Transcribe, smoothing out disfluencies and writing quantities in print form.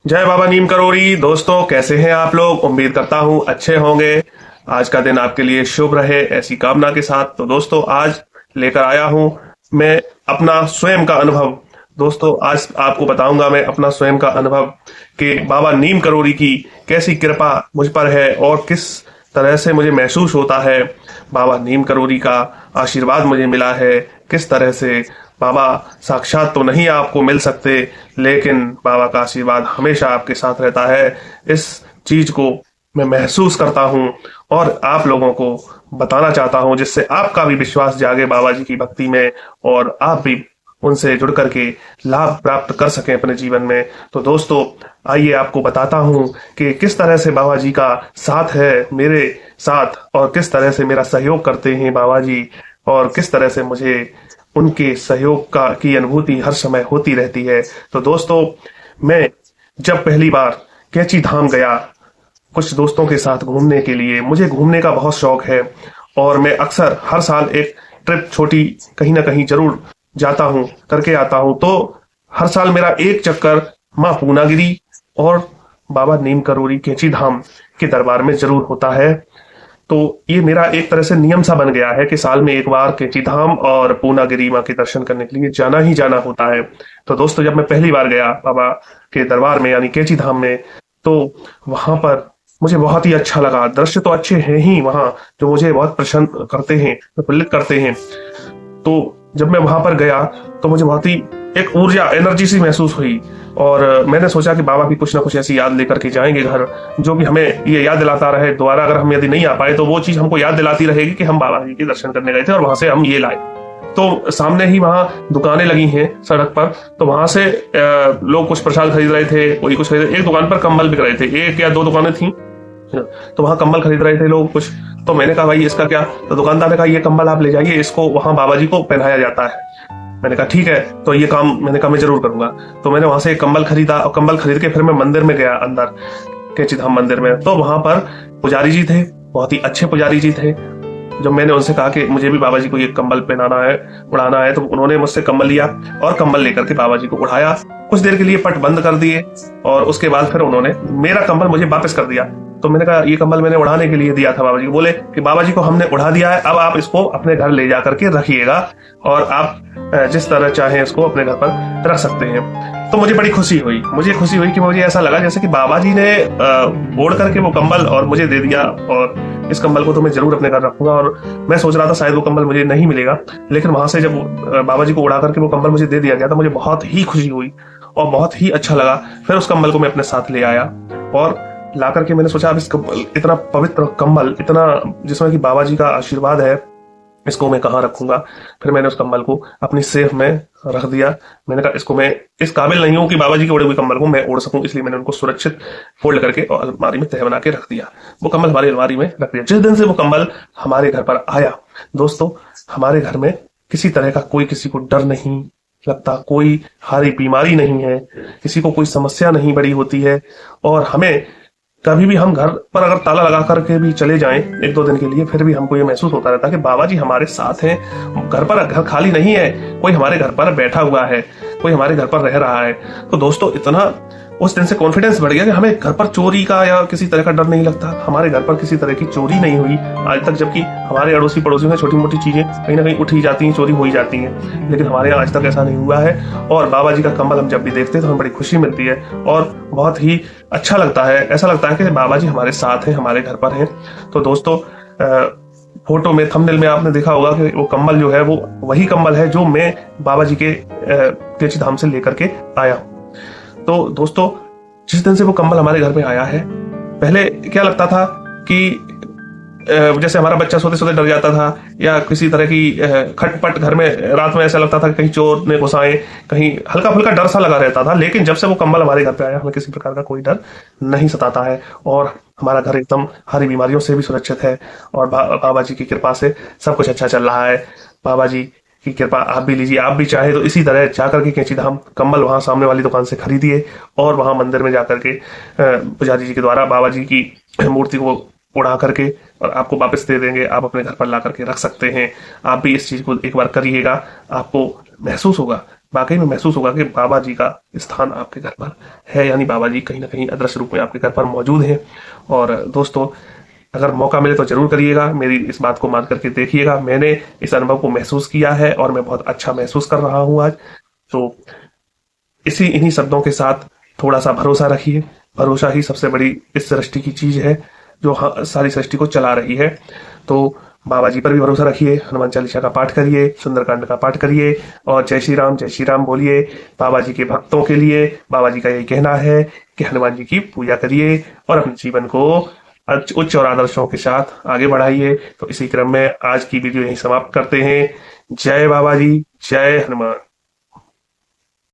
जय बाबा नीम करोड़ी। दोस्तों, कैसे हैं आप लोग? उम्मीद करता हूं अच्छे होंगे। आज का दिन आपके लिए शुभ रहे, ऐसी कामना के साथ। तो दोस्तों, आज लेकर आया हूं मैं अपना स्वयं का अनुभव। दोस्तों, आज आपको बताऊंगा मैं अपना स्वयं का अनुभव कि बाबा नीम करोड़ी की कैसी कृपा मुझ पर है और किस तरह से मुझे महसूस होता है। बाबा नीम करोड़ी का आशीर्वाद मुझे मिला है, किस तरह से बाबा साक्षात तो नहीं आपको मिल सकते, लेकिन बाबा का आशीर्वाद हमेशा आपके साथ रहता है। इस चीज को मैं महसूस करता हूं और आप लोगों को बताना चाहता हूं, जिससे आपका भी विश्वास जागे बाबा जी की भक्ति में और आप भी उनसे जुड़ करके लाभ प्राप्त कर सकें अपने जीवन में। तो दोस्तों, आइए आपको बताता हूं कि किस तरह से बाबा जी का साथ है मेरे साथ और किस तरह से मेरा सहयोग करते हैं बाबा जी, और किस तरह से मुझे उनके सहयोग का की अनुभूति हर समय होती रहती है। तो दोस्तों, मैं जब पहली बार कैची धाम गया कुछ दोस्तों के साथ घूमने के लिए, मुझे घूमने का बहुत शौक है और मैं अक्सर हर साल एक ट्रिप छोटी कहीं ना कहीं जरूर जाता हूँ, करके आता हूँ। तो हर साल मेरा एक चक्कर माँ पूनागिरी और बाबा नीम करोड़ी कैची धाम के दरबार में जरूर होता है। तो ये मेरा एक तरह से नियम सा बन गया है कि साल में एक बार कैंची धाम और पूनागिरी माँ के दर्शन करने के लिए जाना ही जाना होता है। तो दोस्तों, जब मैं पहली बार गया बाबा के दरबार में यानी कैंची धाम में, तो वहां पर मुझे बहुत ही अच्छा लगा। दृश्य तो अच्छे हैं ही वहां, जो मुझे बहुत प्रसन्न करते हैं, प्रफुल्लित करते हैं। तो जब मैं वहां पर गया तो मुझे बहुत ही एक ऊर्जा, एनर्जी सी महसूस हुई और मैंने सोचा कि बाबा भी कुछ ना कुछ ऐसी याद लेकर के जाएंगे घर, जो भी हमें ये याद दिलाता रहे। दोबारा अगर हम यदि नहीं आ पाए तो वो चीज हमको याद दिलाती रहेगी कि हम बाबा जी के दर्शन करने गए थे और वहां से हम ये लाए। तो सामने ही वहां दुकानें लगी हैं सड़क पर, तो वहां से लोग कुछ प्रसाद खरीद रहे थे, कोई कुछ खरीद। एक दुकान पर कंबल बिक रहे थे, एक या दो दुकानें थी, तो वहां कंबल खरीद रहे थे लोग कुछ। तो मैंने कहा, भाई इसका क्या? तो दुकानदार ने कहा, ये कंबल आप ले जाइए, इसको वहां बाबा जी को पहनाया जाता है। मैंने कहा ठीक है, तो ये काम मैंने कहा मैं जरूर करूंगा। तो मैंने वहां से एक कंबल खरीदा और कंबल खरीद के फिर मैं मंदिर में गया, अंदर कैंची धाम मंदिर में। तो वहां पर पुजारी जी थे, बहुत ही अच्छे पुजारी जी थे। जब मैंने उनसे कहा कि मुझे भी बाबा जी को ये कंबल पहनाना है, उड़ाना है, तो उन्होंने मुझसे कंबल लिया और कंबल लेकर के बाबा जी को उड़ाया। कुछ देर के लिए पट बंद कर दिए और उसके बाद फिर उन्होंने मेरा कंबल मुझे वापस कर दिया। तो मैंने कहा, ये कंबल मैंने उड़ाने के लिए दिया था बाबा जी को। बोले कि बाबा जी को हमने उड़ा दिया है, अब आप इसको अपने घर ले जा करके रखिएगा और आप जिस तरह चाहें इसको अपने घर पर रख सकते हैं। तो मुझे बड़ी खुशी हुई, कि मुझे ऐसा लगा जैसे कि बाबा जी ने ओढ़ करके वो कंबल और मुझे दे दिया, और इस कंबल को तो मैं जरूर अपने घर रखूंगा। और मैं सोच रहा था शायद वो कंबल मुझे नहीं मिलेगा, लेकिन वहां से जब बाबा जी को उड़ा करके वो कंबल मुझे दे दिया गया तो मुझे बहुत ही खुशी हुई और बहुत ही अच्छा लगा। फिर उस कंबल को मैं अपने साथ ले आया और ला करके मैंने सोचा, अब इस कंबल, इतना पवित्र कंबल, इतना जिसमें कि बाबा जी का आशीर्वाद है, इसको मैं कहाँ रखूंगा। फिर मैंने उस कंबल को अपनी सेफ में रख दिया। मैंने कहा, इसको मैं इस काबिल नहीं हूं कि बाबा जी के ओढ़े हुए कंबल को मैं ओढ़ सकूं, इसलिए मैंने उनको सुरक्षित फोल्ड करके और अलमारी में तह बना के रख दिया। वो कंबल हमारी अलमारी में रख दिया। जिस दिन से वो कंबल हमारे घर पर आया, दोस्तों, हमारे घर में किसी तरह का कोई किसी को डर नहीं लगता, कोई हारी बीमारी नहीं है, किसी को कोई समस्या नहीं बड़ी होती है। और हमें कभी भी हम घर पर अगर ताला लगा करके भी चले जाएं एक दो दिन के लिए, फिर भी हमको ये महसूस होता रहता है कि बाबा जी हमारे साथ हैं। घर खाली नहीं है, कोई हमारे घर पर बैठा हुआ है, कोई हमारे घर पर रह रहा है। तो दोस्तों, इतना उस दिन से कॉन्फिडेंस बढ़ गया कि हमें घर पर चोरी का या किसी तरह का डर नहीं लगता। हमारे घर पर किसी तरह की चोरी नहीं हुई आज तक, जबकि हमारे अड़ोसी पड़ोसी में छोटी मोटी चीजें कहीं ना कहीं उठ ही जाती हैं, चोरी हो ही जाती हैं, लेकिन हमारे यहाँ आज तक ऐसा नहीं हुआ है। और बाबा जी का कंबल हम जब भी देखते हैं तो हमें बड़ी खुशी मिलती है और बहुत ही अच्छा लगता है। ऐसा लगता है कि बाबा जी हमारे साथ हैं, हमारे घर पर हैं। तो दोस्तों, फोटो में, थंबनेल में आपने देखा होगा कि वो कंबल जो है वो वही कंबल है जो मैं बाबा जी के कैंची धाम से लेकर के आया। तो दोस्तों, जिस दिन से वो कंबल हमारे घर में आया है, पहले क्या लगता था कि जैसे हमारा बच्चा सोते सोते डर जाता था, या किसी तरह की खटपट घर में रात में ऐसा लगता था कि कहीं चोर ने घुसाए, कहीं हल्का फुल्का डर सा लगा रहता था। लेकिन जब से वो कंबल हमारे घर पे आया, हमें किसी प्रकार का कोई डर नहीं सताता है और हमारा घर एकदम हरी बीमारियों से भी सुरक्षित है। और बाबा जी की कृपा से सब कुछ अच्छा चल रहा है। बाबा जी की कृपा आप भी लीजिए। आप भी चाहे तो इसी तरह जाकर के कैंची धाम कंबल वहां सामने वाली दुकान से खरीदिए और वहां मंदिर में जाकर के पुजारी जी के द्वारा बाबा जी की मूर्ति को उड़ा करके और आपको वापस दे देंगे, आप अपने घर पर ला करके रख सकते हैं। आप भी इस चीज को एक बार करिएगा, आपको महसूस होगा वाकई में महसूस होगा कि बाबा जी का स्थान आपके घर पर है, यानी बाबा जी कहीं ना कहीं अदृश्य रूप में आपके घर पर मौजूद हैं। और दोस्तों, अगर मौका मिले तो जरूर करिएगा, मेरी इस बात को मान करके देखिएगा। मैंने इस अनुभव को महसूस किया है और मैं बहुत अच्छा महसूस कर रहा हूँ आज। तो इन्हीं शब्दों के साथ थोड़ा सा भरोसा रखिए। भरोसा ही सबसे बड़ी इस सृष्टि की चीज है जो सारी सृष्टि को चला रही है। तो बाबा जी पर भी भरोसा रखिए, हनुमान चालीसा का पाठ करिए, सुंदरकांड का पाठ करिए और जय श्री राम बोलिए। बाबा जी के भक्तों के लिए बाबा जी का यही कहना है कि हनुमान जी की पूजा करिए और अपने जीवन को उच्च और आदर्शों के साथ आगे बढ़ाइए। तो इसी क्रम में आज की वीडियो यही समाप्त करते हैं। जय बाबा जी, जय हनुमान।